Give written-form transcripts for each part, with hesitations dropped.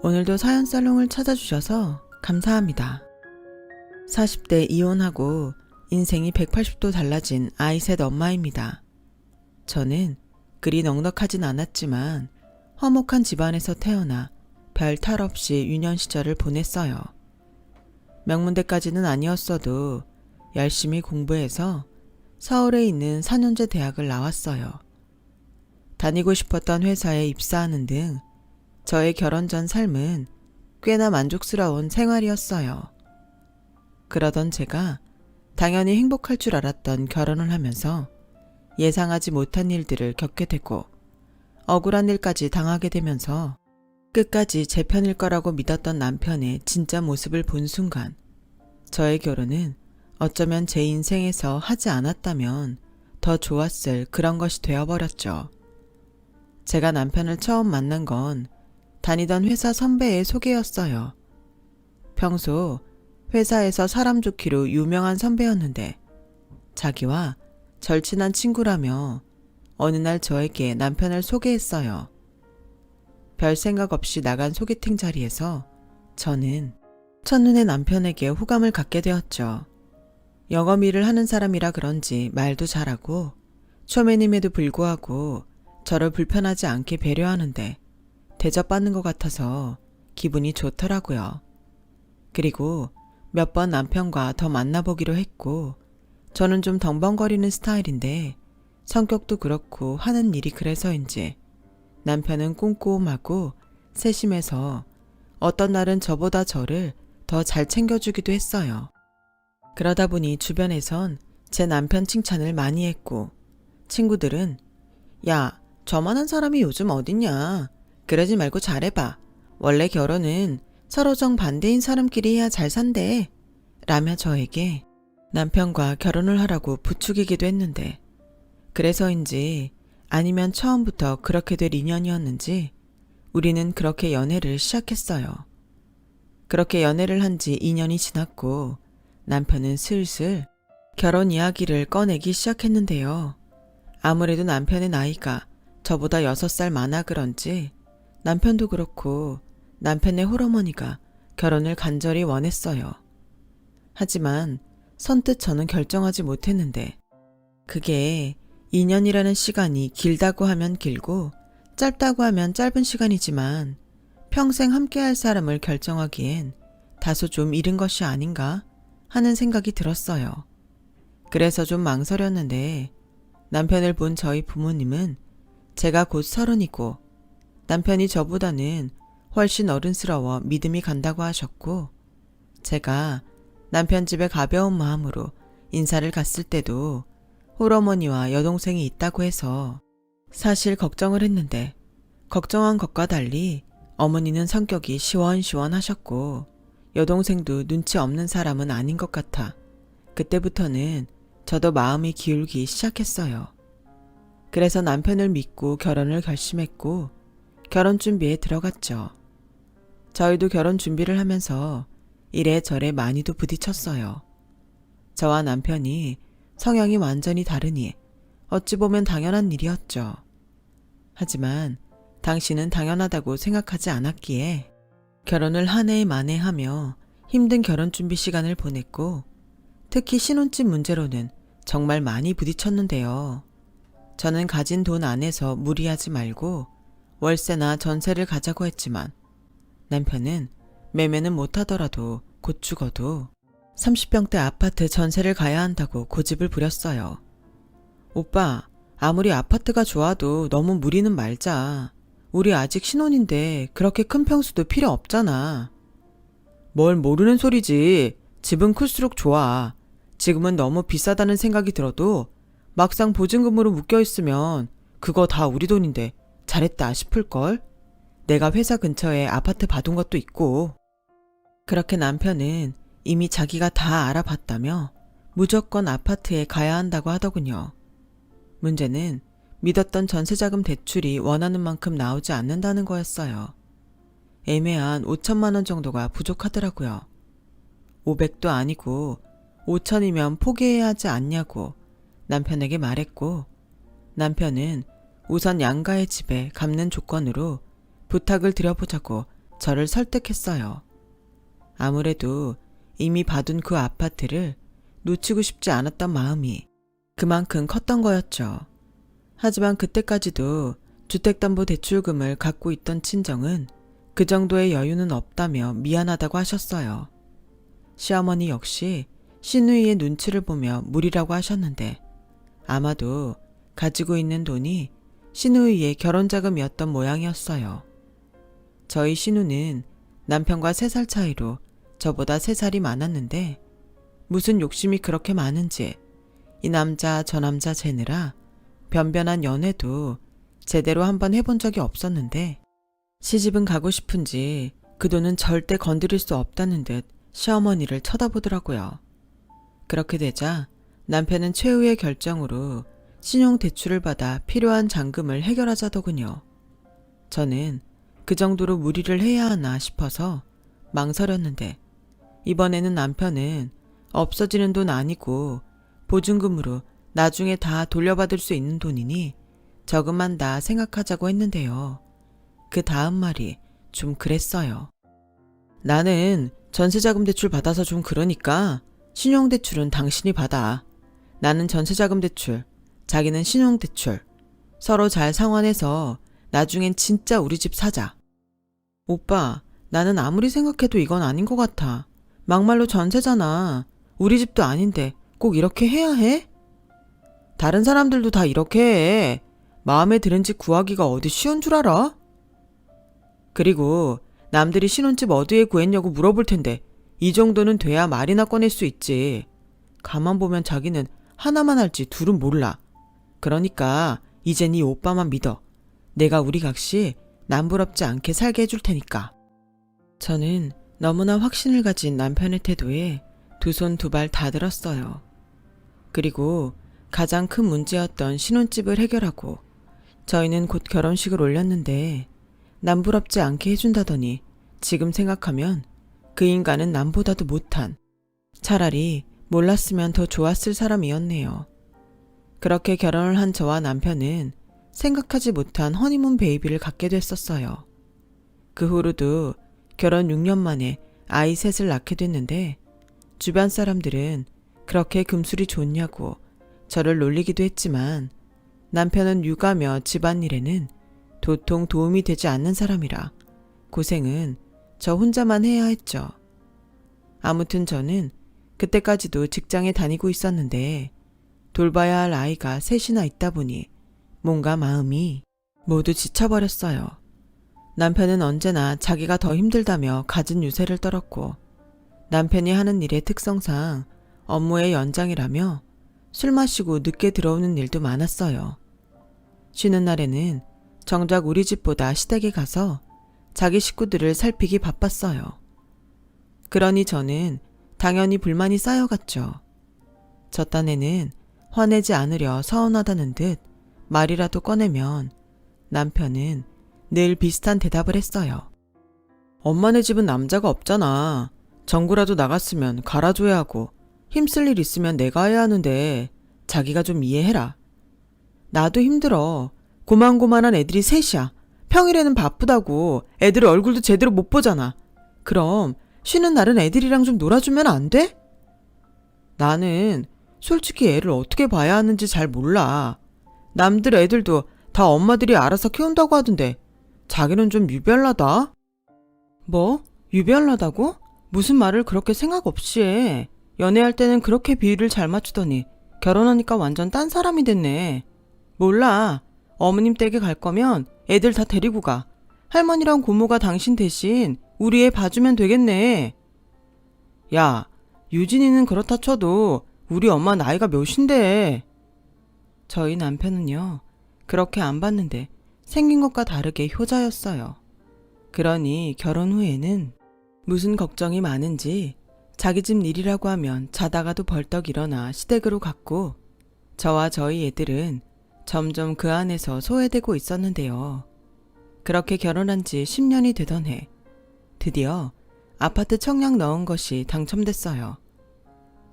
오늘도 사연살롱을 찾아주셔서 감사합니다. 40대 이혼하고 인생이 180도 달라진 아이 셋 엄마입니다. 저는 그리 넉넉하진 않았지만 화목한 집안에서 태어나 별 탈 없이 유년 시절을 보냈어요. 명문대까지는 아니었어도 열심히 공부해서 서울에 있는 4년제 대학을 나왔어요. 다니고 싶었던 회사에 입사하는 등 저의 결혼 전 삶은 꽤나 만족스러운 생활이었어요. 그러던 제가 당연히 행복할 줄 알았던 결혼을 하면서 예상하지 못한 일들을 겪게 되고 억울한 일까지 당하게 되면서 끝까지 제 편일 거라고 믿었던 남편의 진짜 모습을 본 순간 저의 결혼은 어쩌면 제 인생에서 하지 않았다면 더 좋았을 그런 것이 되어버렸죠. 제가 남편을 처음 만난 건 다니던 회사 선배의 소개였어요. 평소 회사에서 사람 좋기로 유명한 선배였는데 자기와 절친한 친구라며 어느 날 저에게 남편을 소개했어요. 별 생각 없이 나간 소개팅 자리에서 저는 첫눈에 남편에게 호감을 갖게 되었죠. 영업 일을 하는 사람이라 그런지 말도 잘하고 초면임에도 불구하고 저를 불편하지 않게 배려하는데 대접받는 것 같아서 기분이 좋더라고요. 그리고 몇 번 남편과 더 만나보기로 했고 저는 좀 덩벙거리는 스타일인데 성격도 그렇고 하는 일이 그래서인지 남편은 꼼꼼하고 세심해서 어떤 날은 저보다 저를 더 잘 챙겨주기도 했어요. 그러다 보니 주변에선 제 남편 칭찬을 많이 했고 친구들은 야, 저만한 사람이 요즘 어딨냐. 그러지 말고 잘해봐. 원래 결혼은 서로 정반대인 사람끼리 해야 잘 산대. 라며 저에게 남편과 결혼을 하라고 부추기기도 했는데 그래서인지 아니면 처음부터 그렇게 될 인연이었는지 우리는 그렇게 연애를 시작했어요. 그렇게 연애를 한 지 2년이 지났고 남편은 슬슬 결혼 이야기를 꺼내기 시작했는데요. 아무래도 남편의 나이가 저보다 6살 많아 그런지 남편도 그렇고 남편의 홀어머니가 결혼을 간절히 원했어요. 하지만 선뜻 저는 결정하지 못했는데 그게 2년이라는 시간이 길다고 하면 길고 짧다고 하면 짧은 시간이지만 평생 함께할 사람을 결정하기엔 다소 좀 이른 것이 아닌가 하는 생각이 들었어요. 그래서 좀 망설였는데 남편을 본 저희 부모님은 제가 곧 30이고 남편이 저보다는 훨씬 어른스러워 믿음이 간다고 하셨고 제가 남편 집에 가벼운 마음으로 인사를 갔을 때도 홀어머니와 여동생이 있다고 해서 사실 걱정을 했는데 걱정한 것과 달리 어머니는 성격이 시원시원하셨고 여동생도 눈치 없는 사람은 아닌 것 같아 그때부터는 저도 마음이 기울기 시작했어요. 그래서 남편을 믿고 결혼을 결심했고 결혼 준비에 들어갔죠. 저희도 결혼 준비를 하면서 이래저래 많이도 부딪혔어요. 저와 남편이 성향이 완전히 다르니 어찌 보면 당연한 일이었죠. 하지만 당신은 당연하다고 생각하지 않았기에 결혼을 한 해 만에 하며 힘든 결혼 준비 시간을 보냈고 특히 신혼집 문제로는 정말 많이 부딪혔는데요. 저는 가진 돈 안에서 무리하지 말고 월세나 전세를 가자고 했지만 남편은 매매는 못하더라도 곧 죽어도 30평대 아파트 전세를 가야 한다고 고집을 부렸어요. 오빠, 아무리 아파트가 좋아도 너무 무리는 말자. 우리 아직 신혼인데 그렇게 큰 평수도 필요 없잖아. 뭘 모르는 소리지. 집은 클수록 좋아. 지금은 너무 비싸다는 생각이 들어도 막상 보증금으로 묶여있으면 그거 다 우리 돈인데 잘했다 싶을걸? 내가 회사 근처에 아파트 봐둔 것도 있고. 그렇게 남편은 이미 자기가 다 알아봤다며 무조건 아파트에 가야 한다고 하더군요. 문제는 믿었던 전세자금 대출이 원하는 만큼 나오지 않는다는 거였어요. 애매한 5천만 원 정도가 부족하더라고요. 500도 아니고 5천이면 포기해야 하지 않냐고 남편에게 말했고 남편은 우선 양가의 집에 갚는 조건으로 부탁을 드려보자고 저를 설득했어요. 아무래도 이미 봐둔 그 아파트를 놓치고 싶지 않았던 마음이 그만큼 컸던 거였죠. 하지만 그때까지도 주택담보대출금을 갖고 있던 친정은 그 정도의 여유는 없다며 미안하다고 하셨어요. 시어머니 역시 시누이의 눈치를 보며 무리라고 하셨는데 아마도 가지고 있는 돈이 시누이의 결혼자금이었던 모양이었어요. 저희 시누는 남편과 3살 차이로 저보다 3살이 많았는데 무슨 욕심이 그렇게 많은지 이 남자 저 남자 재느라 변변한 연애도 제대로 한번 해본 적이 없었는데 시집은 가고 싶은지 그 돈은 절대 건드릴 수 없다는 듯 시어머니를 쳐다보더라고요. 그렇게 되자 남편은 최후의 결정으로 신용대출을 받아 필요한 잔금을 해결하자더군요. 저는 그 정도로 무리를 해야 하나 싶어서 망설였는데 이번에는 남편은 없어지는 돈 아니고 보증금으로 나중에 다 돌려받을 수 있는 돈이니 저금한다 생각하자고 했는데요. 그 다음 말이 좀 그랬어요. 나는 전세자금 대출 받아서 좀 그러니까 신용대출은 당신이 받아. 나는 전세자금 대출, 자기는 신용대출. 서로 잘 상환해서 나중엔 진짜 우리 집 사자. 오빠, 나는 아무리 생각해도 이건 아닌 것 같아. 막말로 전세잖아. 우리 집도 아닌데 꼭 이렇게 해야 해? 다른 사람들도 다 이렇게 해. 마음에 드는 집 구하기가 어디 쉬운 줄 알아? 그리고 남들이 신혼집 어디에 구했냐고 물어볼 텐데 이 정도는 돼야 말이나 꺼낼 수 있지. 가만 보면 자기는 하나만 할지 둘은 몰라. 그러니까 이젠 이 오빠만 믿어. 내가 우리 각시 남부럽지 않게 살게 해줄 테니까. 저는 너무나 확신을 가진 남편의 태도에 두 손 두 발 다 들었어요. 그리고 가장 큰 문제였던 신혼집을 해결하고 저희는 곧 결혼식을 올렸는데 남부럽지 않게 해준다더니 지금 생각하면 그 인간은 남보다도 못한, 차라리 몰랐으면 더 좋았을 사람이었네요. 그렇게 결혼을 한 저와 남편은 생각하지 못한 허니문 베이비를 갖게 됐었어요. 그 후로도 결혼 6년 만에 아이 셋을 낳게 됐는데 주변 사람들은 그렇게 금술이 좋냐고 저를 놀리기도 했지만 남편은 육아며 집안일에는 도통 도움이 되지 않는 사람이라 고생은 저 혼자만 해야 했죠. 아무튼 저는 그때까지도 직장에 다니고 있었는데 돌봐야 할 아이가 셋이나 있다 보니 뭔가 마음이 모두 지쳐버렸어요. 남편은 언제나 자기가 더 힘들다며 갖은 유세를 떨었고 남편이 하는 일의 특성상 업무의 연장이라며 술 마시고 늦게 들어오는 일도 많았어요. 쉬는 날에는 정작 우리 집보다 시댁에 가서 자기 식구들을 살피기 바빴어요. 그러니 저는 당연히 불만이 쌓여갔죠. 저 딴에는 화내지 않으려 서운하다는 듯 말이라도 꺼내면 남편은 늘 비슷한 대답을 했어요. 엄마네 집은 남자가 없잖아. 전구라도 나갔으면 갈아줘야 하고 힘쓸 일 있으면 내가 해야 하는데 자기가 좀 이해해라. 나도 힘들어. 고만고만한 애들이 셋이야. 평일에는 바쁘다고 애들 얼굴도 제대로 못 보잖아. 그럼 쉬는 날은 애들이랑 좀 놀아주면 안 돼? 나는 솔직히 애를 어떻게 봐야 하는지 잘 몰라. 남들 애들도 다 엄마들이 알아서 키운다고 하던데 자기는 좀 유별나다. 뭐? 유별나다고? 무슨 말을 그렇게 생각 없이 해. 연애할 때는 그렇게 비율을 잘 맞추더니 결혼하니까 완전 딴 사람이 됐네. 몰라. 어머님 댁에 갈 거면 애들 다 데리고 가. 할머니랑 고모가 당신 대신 우리 애 봐주면 되겠네. 야, 유진이는 그렇다 쳐도 우리 엄마 나이가 몇인데. 저희 남편은요, 그렇게 안 봤는데 생긴 것과 다르게 효자였어요. 그러니 결혼 후에는 무슨 걱정이 많은지 자기 집 일이라고 하면 자다가도 벌떡 일어나 시댁으로 갔고 저와 저희 애들은 점점 그 안에서 소외되고 있었는데요. 그렇게 결혼한 지 10년이 되던 해 드디어 아파트 청약 넣은 것이 당첨됐어요.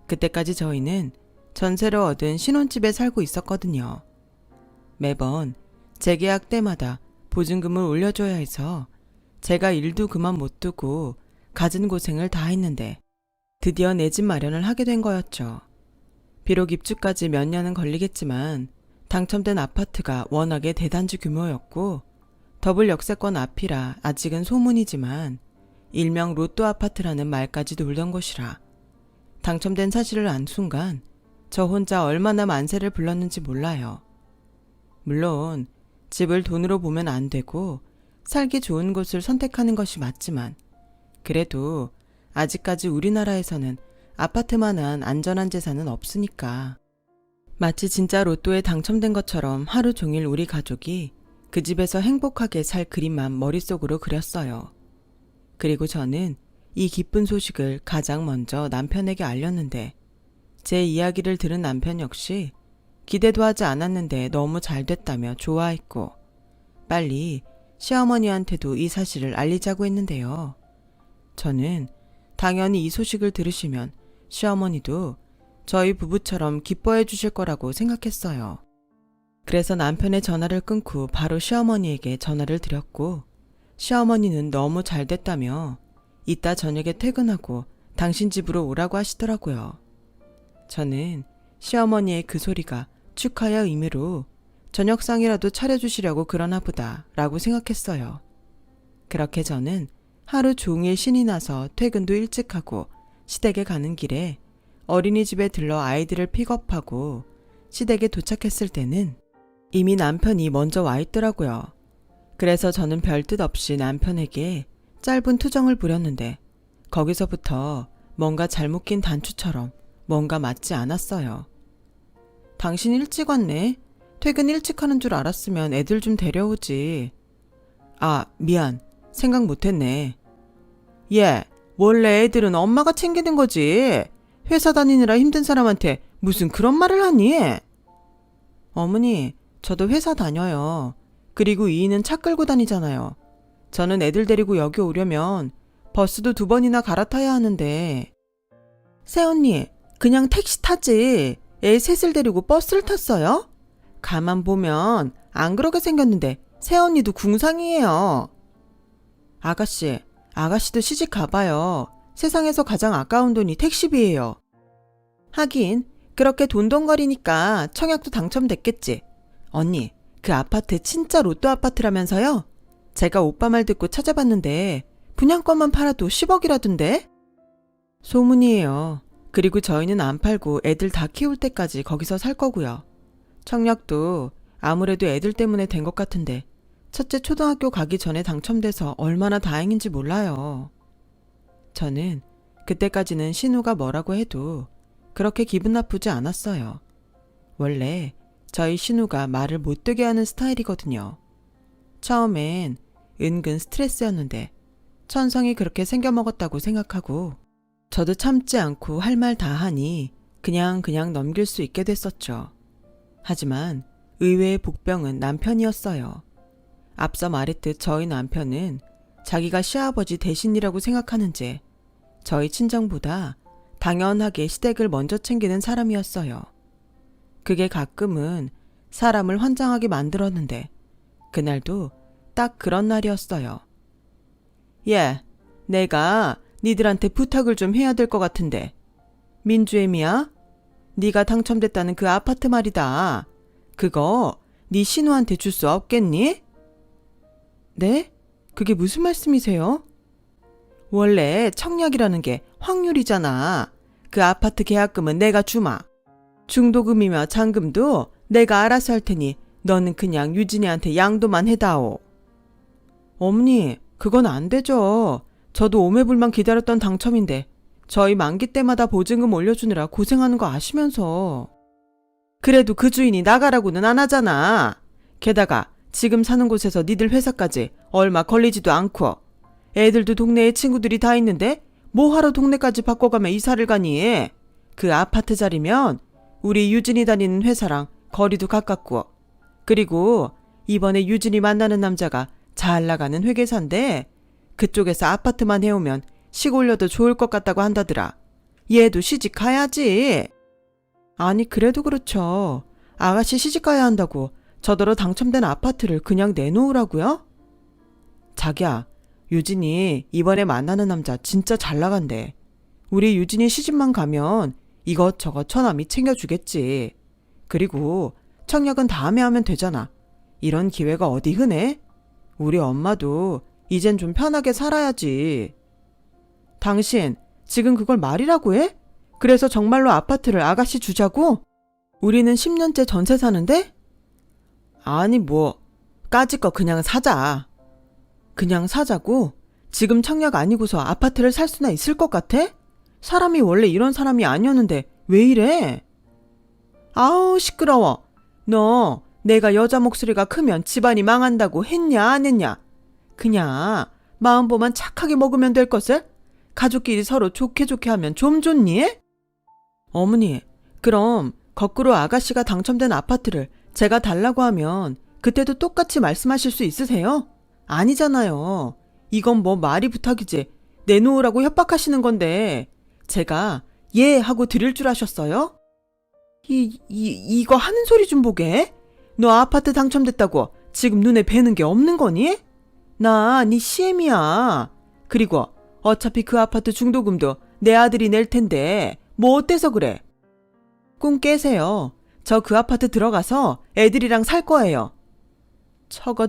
그때까지 저희는 전세로 얻은 신혼집에 살고 있었거든요. 매번 재계약 때마다 보증금을 올려줘야 해서 제가 일도 그만 못 두고 갖은 고생을 다 했는데 드디어 내 집 마련을 하게 된 거였죠. 비록 입주까지 몇 년은 걸리겠지만 당첨된 아파트가 워낙에 대단지 규모였고 더블 역세권 앞이라 아직은 소문이지만 일명 로또 아파트라는 말까지 돌던 곳이라 당첨된 사실을 안 순간 저 혼자 얼마나 만세를 불렀는지 몰라요. 물론 집을 돈으로 보면 안 되고 살기 좋은 곳을 선택하는 것이 맞지만 그래도 아직까지 우리나라에서는 아파트만한 안전한 재산은 없으니까 마치 진짜 로또에 당첨된 것처럼 하루 종일 우리 가족이 그 집에서 행복하게 살 그림만 머릿속으로 그렸어요. 그리고 저는 이 기쁜 소식을 가장 먼저 남편에게 알렸는데 제 이야기를 들은 남편 역시 기대도 하지 않았는데 너무 잘 됐다며 좋아했고 빨리 시어머니한테도 이 사실을 알리자고 했는데요. 저는 당연히 이 소식을 들으시면 시어머니도 저희 부부처럼 기뻐해 주실 거라고 생각했어요. 그래서 남편의 전화를 끊고 바로 시어머니에게 전화를 드렸고 시어머니는 너무 잘 됐다며 이따 저녁에 퇴근하고 당신 집으로 오라고 하시더라고요. 저는 시어머니의 그 소리가 축하의 의미로 저녁상이라도 차려주시려고 그러나 보다 라고 생각했어요. 그렇게 저는 하루 종일 신이 나서 퇴근도 일찍 하고 시댁에 가는 길에 어린이집에 들러 아이들을 픽업하고 시댁에 도착했을 때는 이미 남편이 먼저 와 있더라고요. 그래서 저는 별뜻 없이 남편에게 짧은 투정을 부렸는데 거기서부터 뭔가 잘못 낀 단추처럼 뭔가 맞지 않았어요. 당신 일찍 왔네. 퇴근 일찍 하는 줄 알았으면 애들 좀 데려오지. 아, 미안. 생각 못했네. 얘, 원래 애들은 엄마가 챙기는 거지. 회사 다니느라 힘든 사람한테 무슨 그런 말을 하니? 어머니, 저도 회사 다녀요. 그리고 이인은 차 끌고 다니잖아요. 저는 애들 데리고 여기 오려면 버스도 2번이나 갈아타야 하는데. 새언니, 그냥 택시 타지. 애 셋을 데리고 버스를 탔어요? 가만 보면 안 그러게 생겼는데 새언니도 궁상이에요. 아가씨도 시집 가봐요. 세상에서 가장 아까운 돈이 택시비예요. 하긴 그렇게 돈돈거리니까 청약도 당첨됐겠지. 언니, 그 아파트 진짜 로또 아파트라면서요? 제가 오빠 말 듣고 찾아봤는데 분양권만 팔아도 10억이라던데? 소문이에요. 그리고 저희는 안 팔고 애들 다 키울 때까지 거기서 살 거고요. 청약도 아무래도 애들 때문에 된 것 같은데 첫째 초등학교 가기 전에 당첨돼서 얼마나 다행인지 몰라요. 저는 그때까지는 신우가 뭐라고 해도 그렇게 기분 나쁘지 않았어요. 원래 저희 신우가 말을 못되게 하는 스타일이거든요. 처음엔 은근 스트레스였는데 천성이 그렇게 생겨먹었다고 생각하고 저도 참지 않고 할 말 다 하니 그냥 넘길 수 있게 됐었죠. 하지만 의외의 복병은 남편이었어요. 앞서 말했듯 저희 남편은 자기가 시아버지 대신이라고 생각하는지 저희 친정보다 당연하게 시댁을 먼저 챙기는 사람이었어요. 그게 가끔은 사람을 환장하게 만들었는데 그날도 딱 그런 날이었어요. 예, 내가 니들한테 부탁을 좀 해야 될 것 같은데. 민주애미야? 네가 당첨됐다는 그 아파트 말이다. 그거 네 신우한테 줄 수 없겠니? 네? 그게 무슨 말씀이세요? 원래 청약이라는 게 확률이잖아. 그 아파트 계약금은 내가 주마. 중도금이며 잔금도 내가 알아서 할 테니 너는 그냥 유진이한테 양도만 해다오. 어머니, 그건 안 되죠. 저도 오매불만 기다렸던 당첨인데 저희 만기 때마다 보증금 올려주느라 고생하는 거 아시면서. 그래도 그 주인이 나가라고는 안 하잖아. 게다가 지금 사는 곳에서 니들 회사까지 얼마 걸리지도 않고 애들도 동네에 친구들이 다 있는데 뭐하러 동네까지 바꿔가며 이사를 가니? 그 아파트 자리면 우리 유진이 다니는 회사랑 거리도 가깝고 그리고 이번에 유진이 만나는 남자가 잘 나가는 회계사인데 그쪽에서 아파트만 해오면 시골려도 좋을 것 같다고 한다더라. 얘도 시집 가야지. 아니 그래도 그렇죠. 아가씨 시집 가야 한다고 저더러 당첨된 아파트를 그냥 내놓으라고요? 자기야, 유진이 이번에 만나는 남자 진짜 잘 나간대. 우리 유진이 시집만 가면 이것저것 처남이 챙겨주겠지. 그리고 청약은 다음에 하면 되잖아. 이런 기회가 어디 흔해? 우리 엄마도 이젠 좀 편하게 살아야지. 당신 지금 그걸 말이라고 해? 그래서 정말로 아파트를 아가씨 주자고? 우리는 10년째 전세 사는데? 아니 뭐 까짓 거 그냥 사자. 그냥 사자고? 지금 청약 아니고서 아파트를 살 수나 있을 것 같아? 사람이 원래 이런 사람이 아니었는데 왜 이래? 아우 시끄러워. 너 내가 여자 목소리가 크면 집안이 망한다고 했냐 안 했냐? 그냥 마음보만 착하게 먹으면 될 것을? 가족끼리 서로 좋게 좋게 하면 좀 좋니? 어머니, 그럼 거꾸로 아가씨가 당첨된 아파트를 제가 달라고 하면 그때도 똑같이 말씀하실 수 있으세요? 아니잖아요. 이건 뭐 말이 부탁이지. 내놓으라고 협박하시는 건데 제가 예 하고 드릴 줄 아셨어요? 이거 하는 소리 좀 보게. 너 아파트 당첨됐다고 지금 눈에 뵈는 게 없는 거니? 나 네 CM이야. 그리고 어차피 그 아파트 중도금도 내 아들이 낼 텐데 뭐 어때서 그래? 꿈 깨세요. 저 그 아파트 들어가서 애들이랑 살 거예요. 저거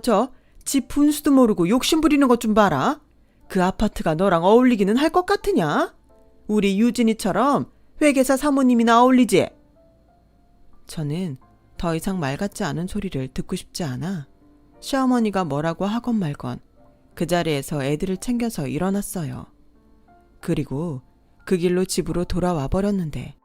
집 분수도 모르고 욕심 부리는 것 좀 봐라. 그 아파트가 너랑 어울리기는 할 것 같으냐? 우리 유진이처럼 회계사 사모님이나 어울리지? 저는 더 이상 말 같지 않은 소리를 듣고 싶지 않아 시어머니가 뭐라고 하건 말건 그 자리에서 애들을 챙겨서 일어났어요. 그리고 그 길로 집으로 돌아와 버렸는데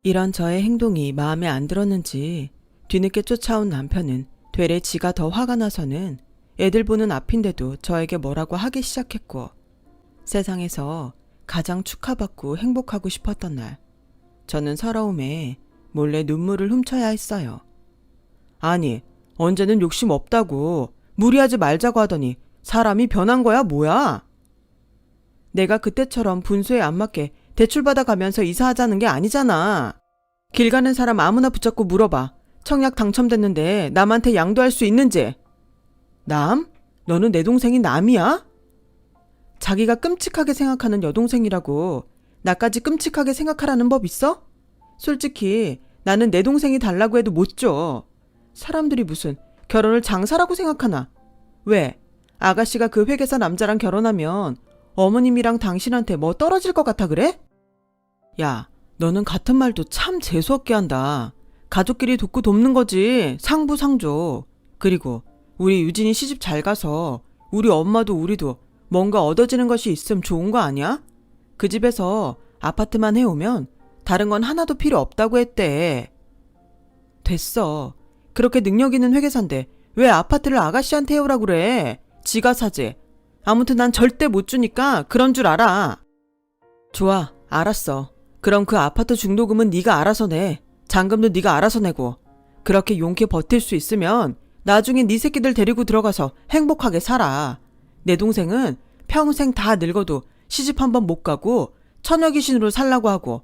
이런 저의 행동이 마음에 안 들었는지 뒤늦게 쫓아온 남편은 되레 지가 더 화가 나서는 애들 보는 앞인데도 저에게 뭐라고 하기 시작했고 세상에서 가장 축하받고 행복하고 싶었던 날 저는 서러움에 몰래 눈물을 훔쳐야 했어요. 아니 언제는 욕심 없다고 무리하지 말자고 하더니 사람이 변한 거야 뭐야? 내가 그때처럼 분수에 안 맞게 대출받아 가면서 이사하자는 게 아니잖아. 길 가는 사람 아무나 붙잡고 물어봐. 청약 당첨됐는데 남한테 양도할 수 있는지. 남? 너는 내 동생이 남이야? 자기가 끔찍하게 생각하는 여동생이라고 나까지 끔찍하게 생각하라는 법 있어? 솔직히 나는 내 동생이 달라고 해도 못 줘. 사람들이 무슨 결혼을 장사라고 생각하나? 왜? 아가씨가 그 회계사 남자랑 결혼하면 어머님이랑 당신한테 뭐 떨어질 것 같아 그래? 야, 너는 같은 말도 참 재수없게 한다. 가족끼리 돕고 돕는 거지. 상부상조. 그리고 우리 유진이 시집 잘 가서 우리 엄마도 우리도 뭔가 얻어지는 것이 있음 좋은 거 아니야? 그 집에서 아파트만 해오면 다른 건 하나도 필요 없다고 했대. 됐어. 그렇게 능력 있는 회계사인데 왜 아파트를 아가씨한테 해오라고 그래? 지가 사지. 아무튼 난 절대 못 주니까 그런 줄 알아. 좋아, 알았어. 그럼 그 아파트 중도금은 네가 알아서 내. 잔금도 네가 알아서 내고. 그렇게 용케 버틸 수 있으면 나중에 네 새끼들 데리고 들어가서 행복하게 살아. 내 동생은 평생 다 늙어도 시집 한 번 못 가고 처녀귀신으로 살라고 하고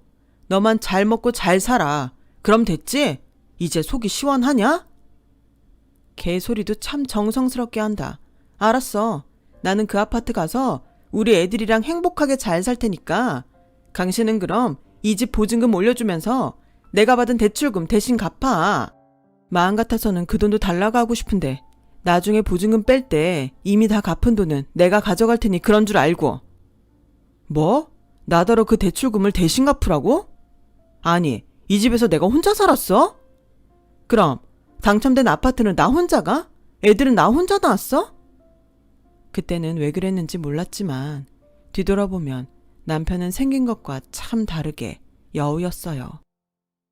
너만 잘 먹고 잘 살아. 그럼 됐지? 이제 속이 시원하냐? 개소리도 참 정성스럽게 한다. 알았어. 나는 그 아파트 가서 우리 애들이랑 행복하게 잘 살 테니까 당신은 그럼 이 집 보증금 올려주면서 내가 받은 대출금 대신 갚아. 마음 같아서는 그 돈도 달라고 하고 싶은데 나중에 보증금 뺄 때 이미 다 갚은 돈은 내가 가져갈 테니 그런 줄 알고. 뭐? 나더러 그 대출금을 대신 갚으라고? 아니, 이 집에서 내가 혼자 살았어? 그럼 당첨된 아파트는 나 혼자가? 애들은 나 혼자 나왔어? 그때는 왜 그랬는지 몰랐지만 뒤돌아보면 남편은 생긴 것과 참 다르게 여우였어요.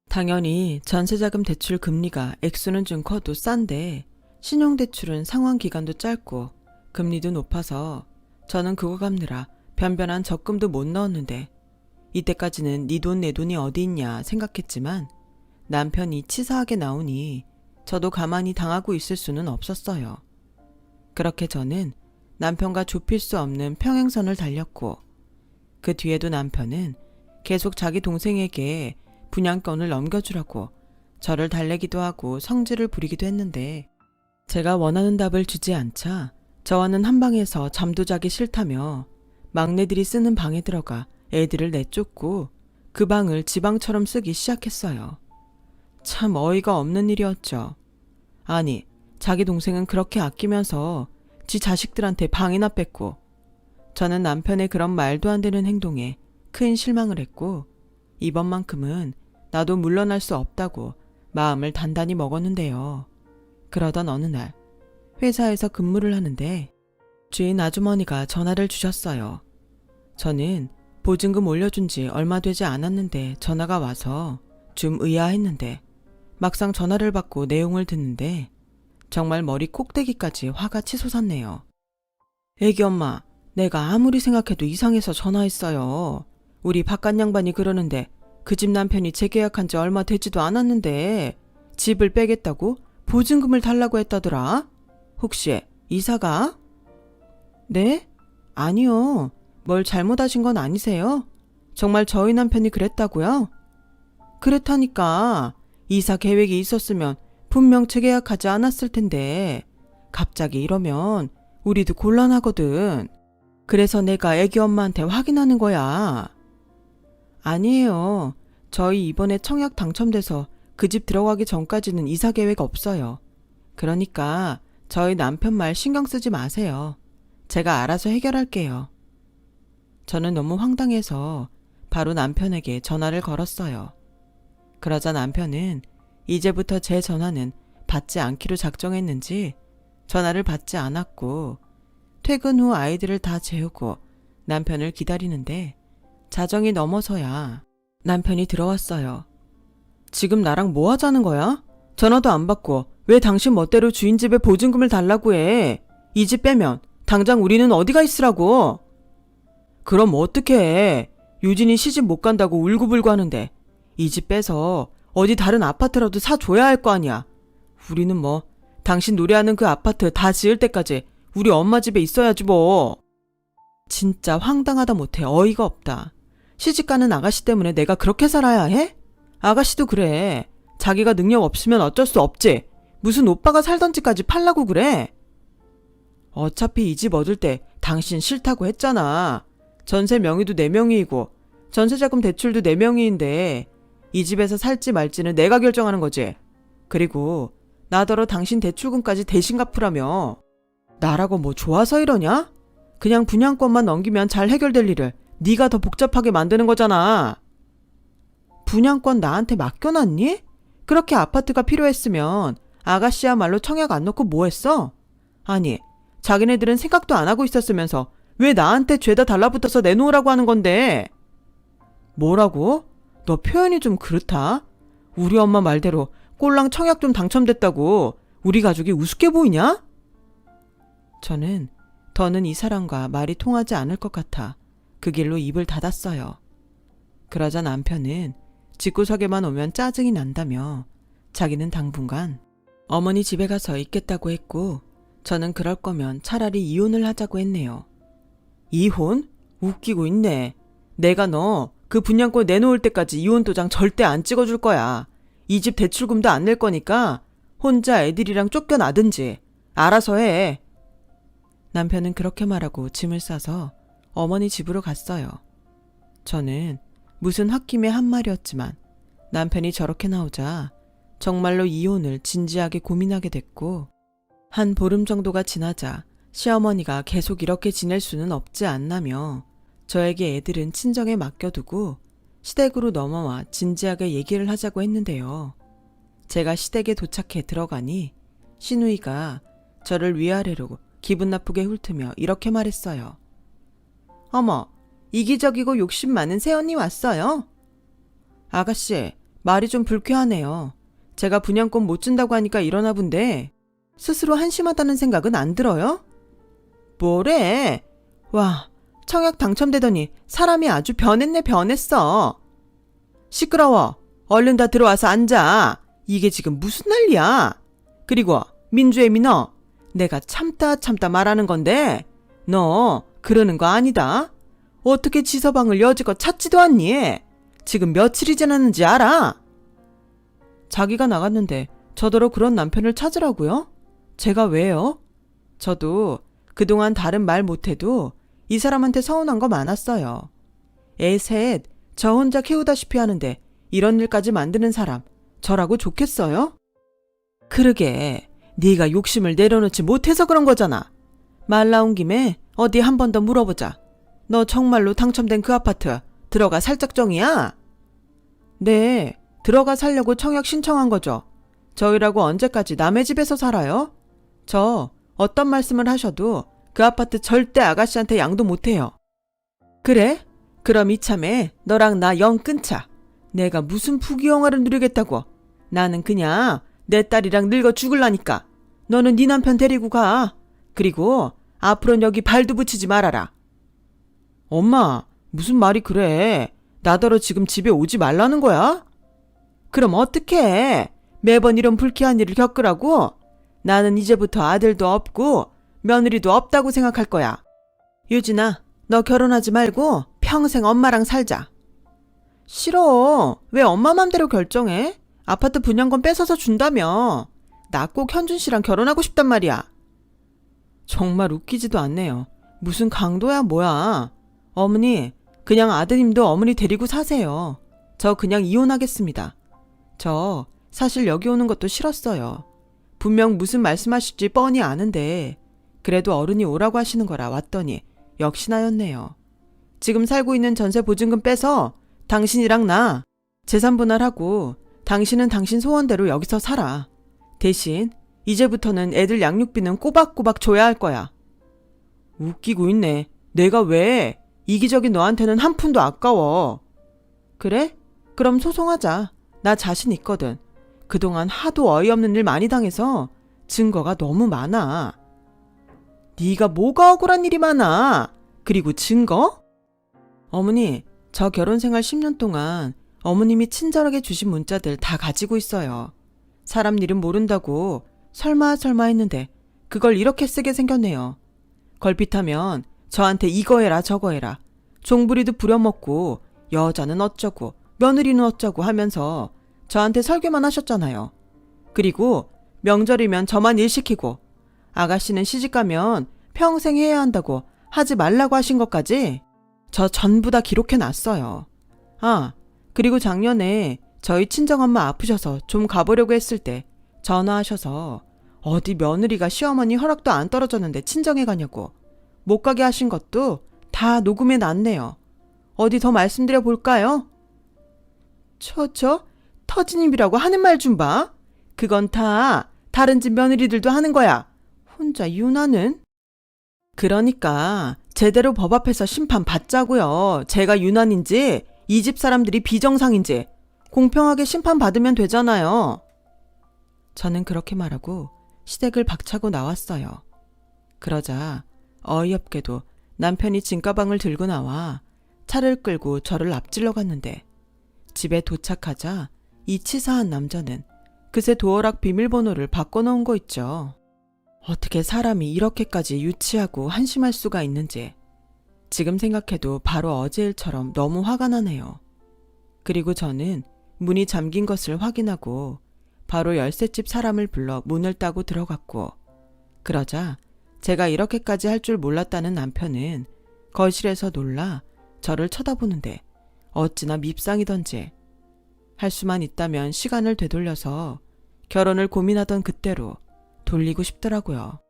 당연히 전세자금 대출 금리가 액수는 좀 커도 싼데 신용대출은 상환 기간도 짧고 금리도 높아서 저는 그거 갚느라 변변한 적금도 못 넣었는데 이때까지는 네 돈 내 돈이 어디 있냐 생각했지만 남편이 치사하게 나오니 저도 가만히 당하고 있을 수는 없었어요. 그렇게 저는 남편과 좁힐 수 없는 평행선을 달렸고 그 뒤에도 남편은 계속 자기 동생에게 분양권을 넘겨주라고 저를 달래기도 하고 성질을 부리기도 했는데 제가 원하는 답을 주지 않자 저와는 한 방에서 잠도 자기 싫다며 막내들이 쓰는 방에 들어가 애들을 내쫓고 그 방을 지방처럼 쓰기 시작했어요. 참 어이가 없는 일이었죠. 아니, 자기 동생은 그렇게 아끼면서 지 자식들한테 방이나 뺐고, 저는 남편의 그런 말도 안 되는 행동에 큰 실망을 했고, 이번만큼은 나도 물러날 수 없다고 마음을 단단히 먹었는데요. 그러던 어느 날 회사에서 근무를 하는데 주인 아주머니가 전화를 주셨어요. 저는 보증금 올려준 지 얼마 되지 않았는데 전화가 와서 좀 의아했는데 막상 전화를 받고 내용을 듣는데 정말 머리 꼭대기까지 화가 치솟았네요. 애기 엄마, 내가 아무리 생각해도 이상해서 전화했어요. 우리 바깥 양반이 그러는데 그 집 남편이 재계약한 지 얼마 되지도 않았는데 집을 빼겠다고 보증금을 달라고 했다더라. 혹시 이사가? 네? 아니요. 뭘 잘못하신 건 아니세요? 정말 저희 남편이 그랬다고요? 그렇다니까. 이사 계획이 있었으면 분명 재계약하지 않았을 텐데 갑자기 이러면 우리도 곤란하거든. 그래서 내가 애기 엄마한테 확인하는 거야. 아니에요. 저희 이번에 청약 당첨돼서 그 집 들어가기 전까지는 이사 계획 없어요. 그러니까 저희 남편 말 신경 쓰지 마세요. 제가 알아서 해결할게요. 저는 너무 황당해서 바로 남편에게 전화를 걸었어요. 그러자 남편은 이제부터 제 전화는 받지 않기로 작정했는지 전화를 받지 않았고 퇴근 후 아이들을 다 재우고 남편을 기다리는데 자정이 넘어서야 남편이 들어왔어요. 지금 나랑 뭐 하자는 거야? 전화도 안 받고 왜 당신 멋대로 주인 집에 보증금을 달라고 해? 이 집 빼면 당장 우리는 어디가 있으라고? 그럼 어떡해? 유진이 시집 못 간다고 울고불고 하는데 이 집 빼서 어디 다른 아파트라도 사줘야 할 거 아니야. 우리는 뭐 당신 노래하는 그 아파트 다 지을 때까지 우리 엄마 집에 있어야지 뭐. 진짜 황당하다 못해 어이가 없다. 시집가는 아가씨 때문에 내가 그렇게 살아야 해? 아가씨도 그래. 자기가 능력 없으면 어쩔 수 없지. 무슨 오빠가 살던 집까지 팔라고 그래? 어차피 이 집 얻을 때 당신 싫다고 했잖아. 전세 명의도 내 명의이고 전세자금 대출도 내 명의인데 이 집에서 살지 말지는 내가 결정하는 거지. 그리고 나더러 당신 대출금까지 대신 갚으라며. 나라고 뭐 좋아서 이러냐? 그냥 분양권만 넘기면 잘 해결될 일을 네가 더 복잡하게 만드는 거잖아. 분양권 나한테 맡겨놨니? 그렇게 아파트가 필요했으면 아가씨야말로 청약 안 넣고 뭐 했어? 아니, 자기네들은 생각도 안 하고 있었으면서 왜 나한테 죄다 달라붙어서 내놓으라고 하는 건데? 뭐라고? 너 표현이 좀 그렇다. 우리 엄마 말대로 꼴랑 청약 좀 당첨됐다고 우리 가족이 우습게 보이냐? 저는 더는 이 사람과 말이 통하지 않을 것 같아 그 길로 입을 닫았어요. 그러자 남편은 집구석에만 오면 짜증이 난다며 자기는 당분간 어머니 집에 가서 있겠다고 했고 저는 그럴 거면 차라리 이혼을 하자고 했네요. 이혼? 웃기고 있네. 내가 너 그 분양권 내놓을 때까지 이혼 도장 절대 안 찍어줄 거야. 이 집 대출금도 안 낼 거니까 혼자 애들이랑 쫓겨나든지 알아서 해. 남편은 그렇게 말하고 짐을 싸서 어머니 집으로 갔어요. 저는 무슨 홧김에 한 말이었지만 남편이 저렇게 나오자 정말로 이혼을 진지하게 고민하게 됐고 한 보름 정도가 지나자 시어머니가 계속 이렇게 지낼 수는 없지 않나며 저에게 애들은 친정에 맡겨두고 시댁으로 넘어와 진지하게 얘기를 하자고 했는데요. 제가 시댁에 도착해 들어가니 시누이가 저를 위아래로 기분 나쁘게 훑으며 이렇게 말했어요. 어머, 이기적이고 욕심 많은 새언니 왔어요? 아가씨, 말이 좀 불쾌하네요. 제가 분양권 못 준다고 하니까 이러나 본데 스스로 한심하다는 생각은 안 들어요? 뭐래? 와, 청약 당첨되더니 사람이 아주 변했네 변했어. 시끄러워. 얼른 다 들어와서 앉아. 이게 지금 무슨 난리야. 그리고 민주애미 너, 내가 참다 말하는 건데 너 그러는 거 아니다. 어떻게 지서방을 여지껏 찾지도 않니? 지금 며칠이 지났는지 알아? 자기가 나갔는데 저더러 그런 남편을 찾으라고요? 제가 왜요? 저도 그동안 다른 말 못해도 이 사람한테 서운한 거 많았어요. 애 셋, 저 혼자 키우다시피 하는데 이런 일까지 만드는 사람, 저라고 좋겠어요? 그러게, 네가 욕심을 내려놓지 못해서 그런 거잖아. 말 나온 김에 어디 한 번 더 물어보자. 너 정말로 당첨된 그 아파트 들어가 살 작정이야? 네, 들어가 살려고 청약 신청한 거죠. 저희라고 언제까지 남의 집에서 살아요? 저 어떤 말씀을 하셔도 그 아파트 절대 아가씨한테 양도 못해요. 그래? 그럼 이참에 너랑 나 영 끊자. 내가 무슨 부귀영화를 누리겠다고. 나는 그냥 내 딸이랑 늙어 죽을라니까. 너는 네 남편 데리고 가. 그리고 앞으로는 여기 발도 붙이지 말아라. 엄마, 무슨 말이 그래. 나더러 지금 집에 오지 말라는 거야? 그럼 어떡해. 매번 이런 불쾌한 일을 겪으라고? 나는 이제부터 아들도 없고 며느리도 없다고 생각할 거야. 유진아, 너 결혼하지 말고 평생 엄마랑 살자. 싫어. 왜 엄마 맘대로 결정해? 아파트 분양권 뺏어서 준다며. 나 꼭 현준 씨랑 결혼하고 싶단 말이야. 정말 웃기지도 않네요. 무슨 강도야 뭐야. 어머니, 그냥 아드님도 어머니 데리고 사세요. 저 그냥 이혼하겠습니다. 저 사실 여기 오는 것도 싫었어요. 분명 무슨 말씀하실지 뻔히 아는데 그래도 어른이 오라고 하시는 거라 왔더니 역시나였네요. 지금 살고 있는 전세 보증금 빼서 당신이랑 나 재산 분할하고 당신은 당신 소원대로 여기서 살아. 대신 이제부터는 애들 양육비는 꼬박꼬박 줘야 할 거야. 웃기고 있네. 내가 왜? 이기적인 너한테는 한 푼도 아까워. 그래? 그럼 소송하자. 나 자신 있거든. 그동안 하도 어이없는 일 많이 당해서 증거가 너무 많아. 네가 뭐가 억울한 일이 많아? 그리고 증거? 어머니, 저 결혼 생활 10년 동안 어머님이 친절하게 주신 문자들 다 가지고 있어요. 사람 일은 모른다고 설마 했는데 그걸 이렇게 쓰게 생겼네요. 걸핏하면 저한테 이거 해라 저거 해라. 종부리도 부려먹고 여자는 어쩌고 며느리는 어쩌고 하면서 저한테 설교만 하셨잖아요. 그리고 명절이면 저만 일 시키고 아가씨는 시집가면 평생 해야 한다고 하지 말라고 하신 것까지 저 전부 다 기록해놨어요. 아, 그리고 작년에 저희 친정엄마 아프셔서 좀 가보려고 했을 때 전화하셔서 어디 며느리가 시어머니 허락도 안 떨어졌는데 친정에 가냐고 못 가게 하신 것도 다 녹음해 놨네요. 어디 더 말씀드려 볼까요? 터진 입이라고 하는 말 좀 봐. 그건 다 다른 집 며느리들도 하는 거야. 혼자 유나는? 그러니까 제대로 법 앞에서 심판 받자고요. 제가 유난인지 이 집 사람들이 비정상인지 공평하게 심판받으면 되잖아요. 저는 그렇게 말하고 시댁을 박차고 나왔어요. 그러자 어이없게도 남편이 짐가방을 들고 나와 차를 끌고 저를 앞질러 갔는데 집에 도착하자 이 치사한 남자는 그새 도어락 비밀번호를 바꿔놓은 거 있죠. 어떻게 사람이 이렇게까지 유치하고 한심할 수가 있는지 지금 생각해도 바로 어제 일처럼 너무 화가 나네요. 그리고 저는 문이 잠긴 것을 확인하고 바로 열쇠집 사람을 불러 문을 따고 들어갔고 그러자 제가 이렇게까지 할 줄 몰랐다는 남편은 거실에서 놀라 저를 쳐다보는데 어찌나 밉상이던지 할 수만 있다면 시간을 되돌려서 결혼을 고민하던 그때로 돌리고 싶더라고요.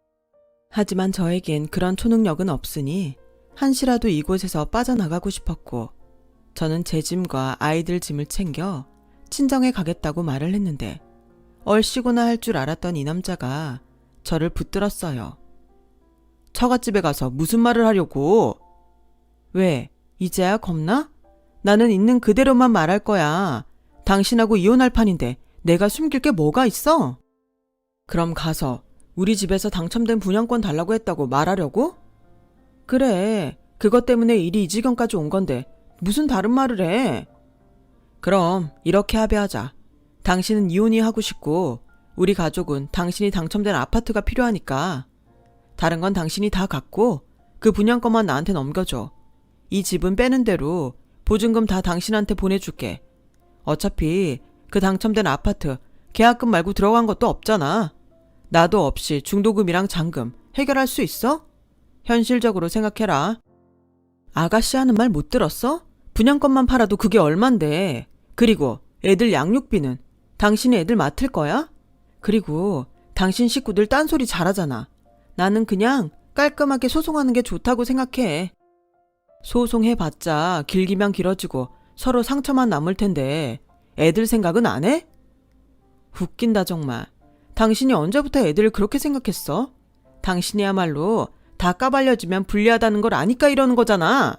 하지만 저에겐 그런 초능력은 없으니 한시라도 이곳에서 빠져나가고 싶었고 저는 제 짐과 아이들 짐을 챙겨 친정에 가겠다고 말을 했는데 얼씨구나 할 줄 알았던 이 남자가 저를 붙들었어요. 처갓집에 가서 무슨 말을 하려고? 왜? 이제야 겁나? 나는 있는 그대로만 말할 거야. 당신하고 이혼할 판인데 내가 숨길 게 뭐가 있어? 그럼 가서 우리 집에서 당첨된 분양권 달라고 했다고 말하려고? 그래, 그것 때문에 일이 이 지경까지 온 건데 무슨 다른 말을 해? 그럼 이렇게 합의하자. 당신은 이혼이 하고 싶고 우리 가족은 당신이 당첨된 아파트가 필요하니까 다른 건 당신이 다 갖고 그 분양권만 나한테 넘겨줘. 이 집은 빼는 대로 보증금 다 당신한테 보내줄게. 어차피 그 당첨된 아파트 계약금 말고 들어간 것도 없잖아. 나도 없이 중도금이랑 잔금 해결할 수 있어? 현실적으로 생각해라. 아가씨 하는 말 못 들었어? 분양권만 팔아도 그게 얼만데. 그리고 애들 양육비는 당신이 애들 맡을 거야? 그리고 당신 식구들 딴소리 잘하잖아. 나는 그냥 깔끔하게 소송하는 게 좋다고 생각해. 소송해봤자 길기만 길어지고 서로 상처만 남을 텐데 애들 생각은 안 해? 웃긴다 정말. 당신이 언제부터 애들을 그렇게 생각했어? 당신이야말로 다 까발려지면 불리하다는 걸 아니까 이러는 거잖아.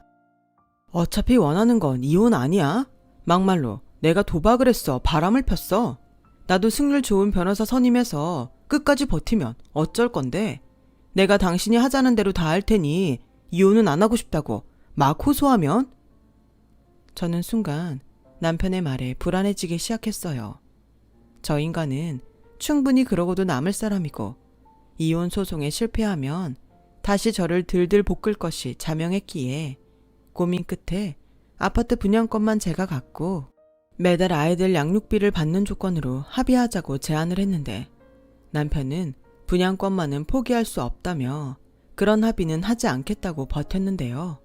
어차피 원하는 건 이혼 아니야. 막말로 내가 도박을 했어. 바람을 폈어. 나도 승률 좋은 변호사 선임해서 끝까지 버티면 어쩔 건데. 내가 당신이 하자는 대로 다 할 테니 이혼은 안 하고 싶다고 막 호소하면? 저는 순간 남편의 말에 불안해지기 시작했어요. 저 인간은 충분히 그러고도 남을 사람이고 이혼 소송에 실패하면 다시 저를 들들 볶을 것이 자명했기에 고민 끝에 아파트 분양권만 제가 갖고 매달 아이들 양육비를 받는 조건으로 합의하자고 제안을 했는데 남편은 분양권만은 포기할 수 없다며 그런 합의는 하지 않겠다고 버텼는데요.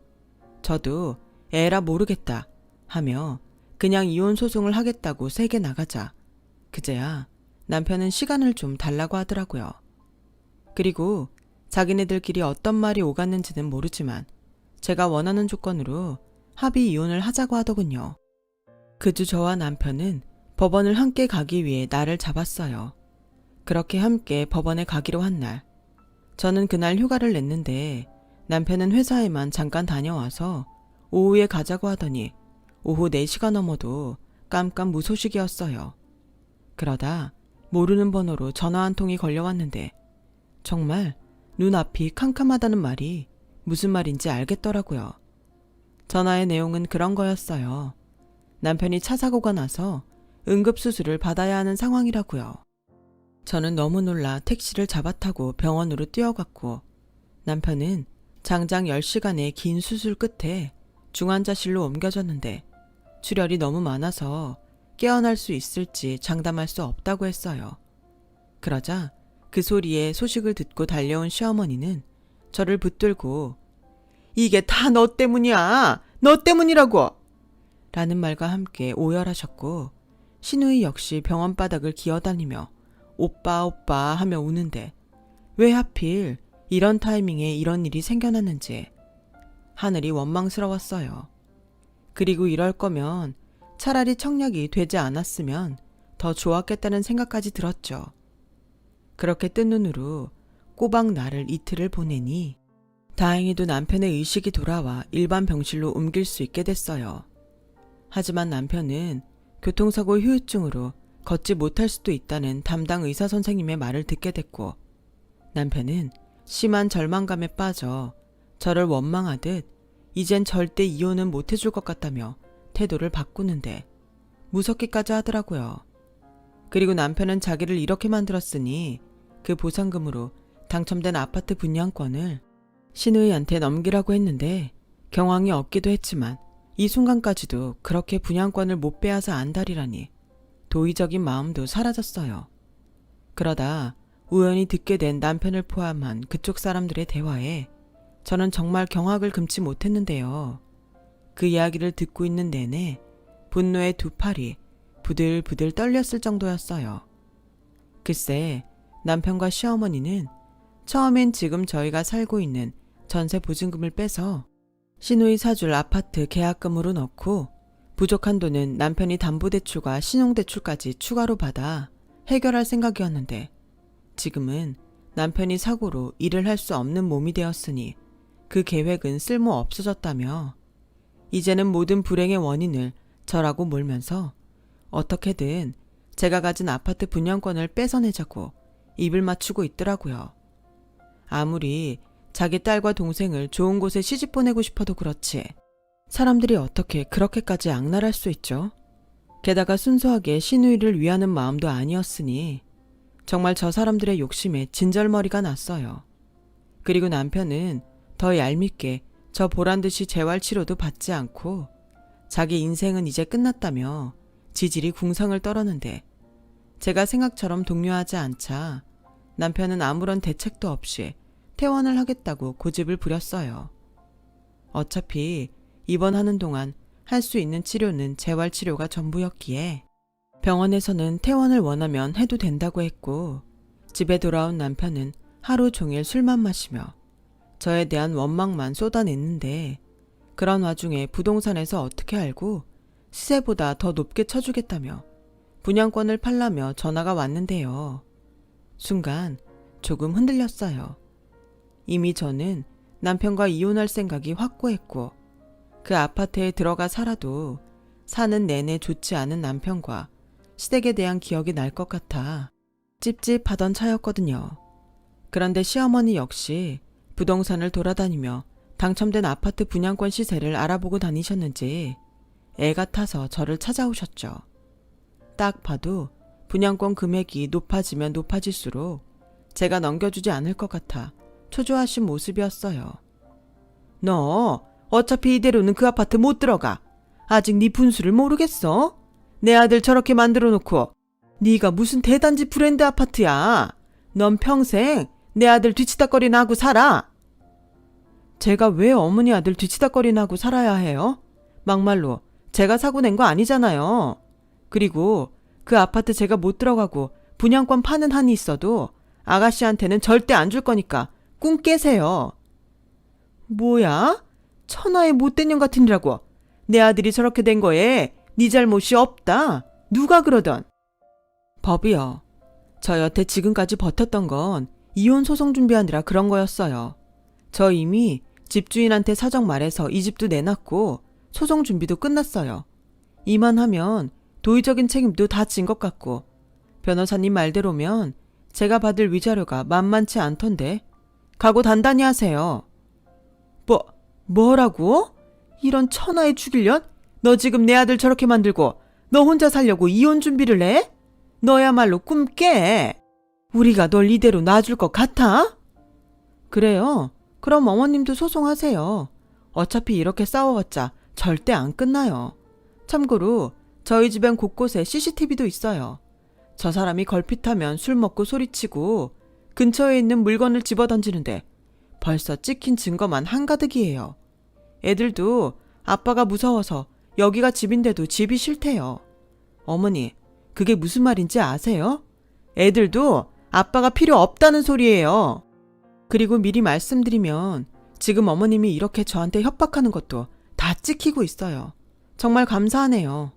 저도 에라 모르겠다 하며 그냥 이혼 소송을 하겠다고 세게 나가자 그제야 남편은 시간을 좀 달라고 하더라고요. 그리고 자기네들끼리 어떤 말이 오갔는지는 모르지만 제가 원하는 조건으로 합의 이혼을 하자고 하더군요. 그 주 저와 남편은 법원을 함께 가기 위해 날을 잡았어요. 그렇게 함께 법원에 가기로 한 날. 저는 그날 휴가를 냈는데 남편은 회사에만 잠깐 다녀와서 오후에 가자고 하더니 오후 4시가 넘어도 깜깜 무소식이었어요. 그러다 모르는 번호로 전화 한 통이 걸려왔는데 정말 눈앞이 캄캄하다는 말이 무슨 말인지 알겠더라고요. 전화의 내용은 그런 거였어요. 남편이 차 사고가 나서 응급수술을 받아야 하는 상황이라고요. 저는 너무 놀라 택시를 잡아타고 병원으로 뛰어갔고 남편은 장장 10시간의 긴 수술 끝에 중환자실로 옮겨졌는데 출혈이 너무 많아서 깨어날 수 있을지 장담할 수 없다고 했어요. 그러자 그 소리에 소식을 듣고 달려온 시어머니는 저를 붙들고 이게 다 너 때문이야! 너 때문이라고! 라는 말과 함께 오열하셨고 시누이 역시 병원 바닥을 기어다니며 오빠 오빠 하며 우는데 왜 하필 이런 타이밍에 이런 일이 생겨났는지 하늘이 원망스러웠어요. 그리고 이럴 거면 차라리 청약이 되지 않았으면 더 좋았겠다는 생각까지 들었죠. 그렇게 뜬 눈으로 꼬박 날을 이틀을 보내니 다행히도 남편의 의식이 돌아와 일반 병실로 옮길 수 있게 됐어요. 하지만 남편은 교통사고 후유증으로 걷지 못할 수도 있다는 담당 의사 선생님의 말을 듣게 됐고 남편은 심한 절망감에 빠져 저를 원망하듯 이젠 절대 이혼은 못 해줄 것 같다며 태도를 바꾸는데 무섭기까지 하더라고요. 그리고 남편은 자기를 이렇게 만들었으니 그 보상금으로 당첨된 아파트 분양권을 시누이한테 넘기라고 했는데 경황이 없기도 했지만 이 순간까지도 그렇게 분양권을 못 빼앗아 안달이라니 도의적인 마음도 사라졌어요. 그러다 우연히 듣게 된 남편을 포함한 그쪽 사람들의 대화에 저는 정말 경악을 금치 못했는데요. 그 이야기를 듣고 있는 내내 분노의 두 팔이 부들부들 떨렸을 정도였어요. 글쎄 남편과 시어머니는 처음엔 지금 저희가 살고 있는 전세 보증금을 빼서 시누이 사줄 아파트 계약금으로 넣고 부족한 돈은 남편이 담보대출과 신용대출까지 추가로 받아 해결할 생각이었는데 지금은 남편이 사고로 일을 할 수 없는 몸이 되었으니 그 계획은 쓸모 없어졌다며 이제는 모든 불행의 원인을 저라고 몰면서 어떻게든 제가 가진 아파트 분양권을 뺏어내자고 입을 맞추고 있더라고요. 아무리 자기 딸과 동생을 좋은 곳에 시집 보내고 싶어도 그렇지 사람들이 어떻게 그렇게까지 악랄할 수 있죠? 게다가 순수하게 시누이를 위하는 마음도 아니었으니 정말 저 사람들의 욕심에 진절머리가 났어요. 그리고 남편은 더 얄밉게 저 보란듯이 재활치료도 받지 않고 자기 인생은 이제 끝났다며 지질이 궁상을 떨었는데 제가 생각처럼 독려하지 않자 남편은 아무런 대책도 없이 퇴원을 하겠다고 고집을 부렸어요. 어차피 입원하는 동안 할 수 있는 치료는 재활치료가 전부였기에 병원에서는 퇴원을 원하면 해도 된다고 했고, 집에 돌아온 남편은 하루 종일 술만 마시며 저에 대한 원망만 쏟아냈는데, 그런 와중에 부동산에서 어떻게 알고 시세보다 더 높게 쳐주겠다며 분양권을 팔라며 전화가 왔는데요. 순간 조금 흔들렸어요. 이미 저는 남편과 이혼할 생각이 확고했고, 그 아파트에 들어가 살아도 사는 내내 좋지 않은 남편과 시댁에 대한 기억이 날 것 같아 찝찝하던 차였거든요. 그런데 시어머니 역시 부동산을 돌아다니며 당첨된 아파트 분양권 시세를 알아보고 다니셨는지 애 같아서 저를 찾아오셨죠. 딱 봐도 분양권 금액이 높아지면 높아질수록 제가 넘겨주지 않을 것 같아 초조하신 모습이었어요. 너 어차피 이대로는 그 아파트 못 들어가. 아직 네 분수를 모르겠어? 내 아들 저렇게 만들어 놓고 네가 무슨 대단지 브랜드 아파트야. 넌 평생 내 아들 뒤치다꺼리나 하고 살아. 제가 왜 어머니 아들 뒤치다꺼리나 하고 살아야 해요? 막말로 제가 사고 낸 거 아니잖아요. 그리고 그 아파트 제가 못 들어가고 분양권 파는 한이 있어도 아가씨한테는 절대 안 줄 거니까 꿈 깨세요. 뭐야? 천하의 못된 년 같으니라고. 내 아들이 저렇게 된 거에 네 잘못이 없다. 누가 그러던. 법이요. 저 여태 지금까지 버텼던 건 이혼 소송 준비하느라 그런 거였어요. 저 이미 집주인한테 사정 말해서 이 집도 내놨고 소송 준비도 끝났어요. 이만하면 도의적인 책임도 다 진 것 같고, 변호사님 말대로면 제가 받을 위자료가 만만치 않던데 각오 단단히 하세요. 뭐라고? 이런 천하의 죽일년? 너 지금 내 아들 저렇게 만들고 너 혼자 살려고 이혼 준비를 해? 너야말로 꿈 깨. 우리가 널 이대로 놔줄 것 같아? 그래요. 그럼 어머님도 소송하세요. 어차피 이렇게 싸워봤자 절대 안 끝나요. 참고로 저희 집엔 곳곳에 CCTV도 있어요. 저 사람이 걸핏하면 술 먹고 소리치고 근처에 있는 물건을 집어던지는데 벌써 찍힌 증거만 한가득이에요. 애들도 아빠가 무서워서 여기가 집인데도 집이 싫대요. 어머니, 그게 무슨 말인지 아세요? 애들도 아빠가 필요 없다는 소리예요. 그리고 미리 말씀드리면 지금 어머님이 이렇게 저한테 협박하는 것도 다 찍히고 있어요. 정말 감사하네요.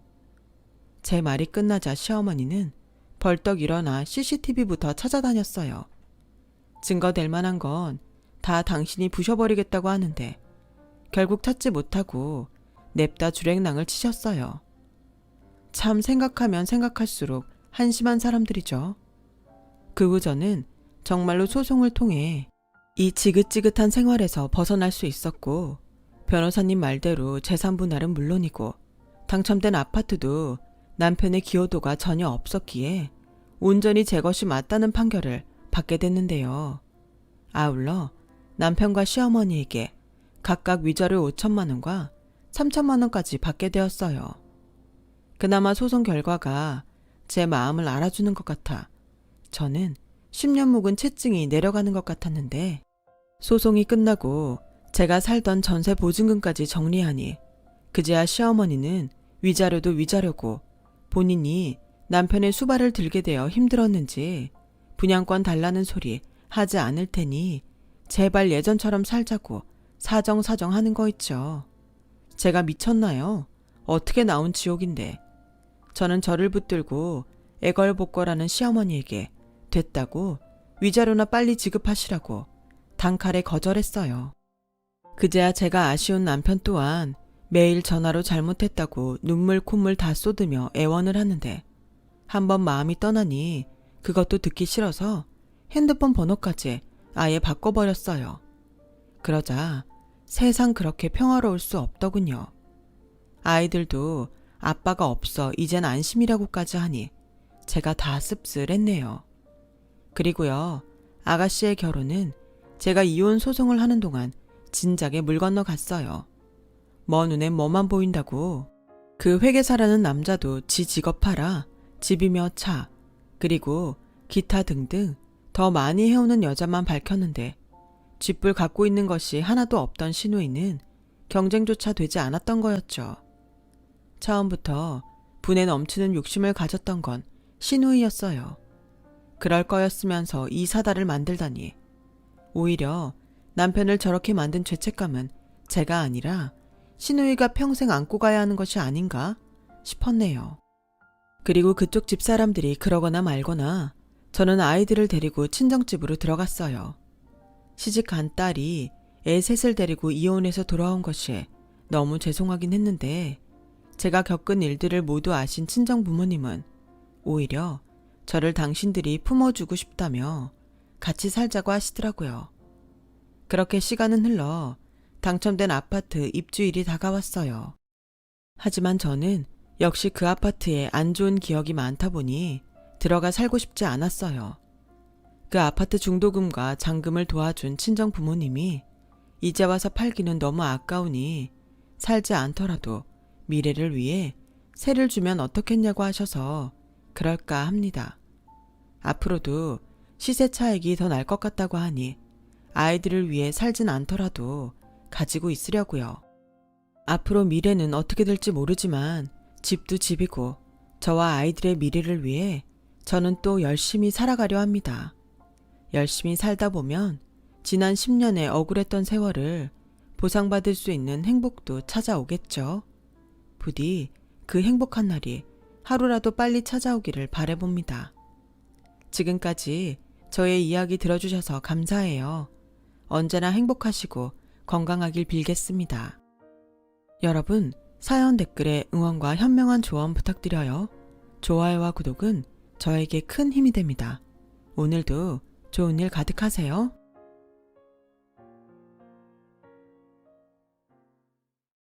제 말이 끝나자 시어머니는 벌떡 일어나 CCTV부터 찾아다녔어요. 증거될 만한 건 다 당신이 부셔버리겠다고 하는데 결국 찾지 못하고 냅다 주랭랑을 치셨어요. 참 생각하면 생각할수록 한심한 사람들이죠. 그 후 저는 정말로 소송을 통해 이 지긋지긋한 생활에서 벗어날 수 있었고, 변호사님 말대로 재산 분할은 물론이고 당첨된 아파트도 남편의 기여도가 전혀 없었기에 온전히 제 것이 맞다는 판결을 받게 됐는데요. 아울러 남편과 시어머니에게 각각 위자료 5천만 원과 3천만 원까지 받게 되었어요. 그나마 소송 결과가 제 마음을 알아주는 것 같아 저는 10년 묵은 채증이 내려가는 것 같았는데, 소송이 끝나고 제가 살던 전세 보증금까지 정리하니 그제야 시어머니는 위자료도 위자료고 본인이 남편의 수발을 들게 되어 힘들었는지 분양권 달라는 소리 하지 않을 테니 제발 예전처럼 살자고 사정사정 하는 거 있죠. 제가 미쳤나요? 어떻게 나온 지옥인데. 저는 저를 붙들고 애걸복걸하는 시어머니에게 됐다고 위자료나 빨리 지급하시라고 단칼에 거절했어요. 그제야 제가 아쉬운 남편 또한 매일 전화로 잘못했다고 눈물 콧물 다 쏟으며 애원을 하는데, 한번 마음이 떠나니 그것도 듣기 싫어서 핸드폰 번호까지 아예 바꿔버렸어요. 그러자 세상 그렇게 평화로울 수 없더군요. 아이들도 아빠가 없어 이젠 안심이라고까지 하니 제가 다 씁쓸했네요. 그리고요, 아가씨의 결혼은 제가 이혼 소송을 하는 동안 진작에 물 건너 갔어요. 먼 눈엔 뭐만 보인다고. 그 회계사라는 남자도 지 직업 팔아 집이며 차, 그리고 기타 등등 더 많이 해오는 여자만 밝혔는데 쥐뿔 갖고 있는 것이 하나도 없던 시누이는 경쟁조차 되지 않았던 거였죠. 처음부터 분에 넘치는 욕심을 가졌던 건 시누이였어요. 그럴 거였으면서 이 사달을 만들다니. 오히려 남편을 저렇게 만든 죄책감은 제가 아니라 시누이가 평생 안고 가야 하는 것이 아닌가 싶었네요. 그리고 그쪽 집 사람들이 그러거나 말거나 저는 아이들을 데리고 친정집으로 들어갔어요. 시집간 딸이 애 셋을 데리고 이혼해서 돌아온 것이 너무 죄송하긴 했는데 제가 겪은 일들을 모두 아신 친정 부모님은 오히려 저를 당신들이 품어주고 싶다며 같이 살자고 하시더라고요. 그렇게 시간은 흘러 당첨된 아파트 입주일이 다가왔어요. 하지만 저는 역시 그 아파트에 안 좋은 기억이 많다 보니 들어가 살고 싶지 않았어요. 그 아파트 중도금과 잔금을 도와준 친정 부모님이 이제 와서 팔기는 너무 아까우니 살지 않더라도 미래를 위해 세를 주면 어떻겠냐고 하셔서 그럴까 합니다. 앞으로도 시세 차익이 더 날 것 같다고 하니 아이들을 위해 살진 않더라도 가지고 있으려고요. 앞으로 미래는 어떻게 될지 모르지만 집도 집이고 저와 아이들의 미래를 위해 저는 또 열심히 살아가려 합니다. 열심히 살다 보면 지난 10년의 억울했던 세월을 보상받을 수 있는 행복도 찾아오겠죠. 부디 그 행복한 날이 하루라도 빨리 찾아오기를 바라봅니다. 지금까지 저의 이야기 들어주셔서 감사해요. 언제나 행복하시고 건강하길 빌겠습니다. 여러분, 사연 댓글에 응원과 현명한 조언 부탁드려요. 좋아요와 구독은 저에게 큰 힘이 됩니다. 오늘도 좋은 일 가득하세요.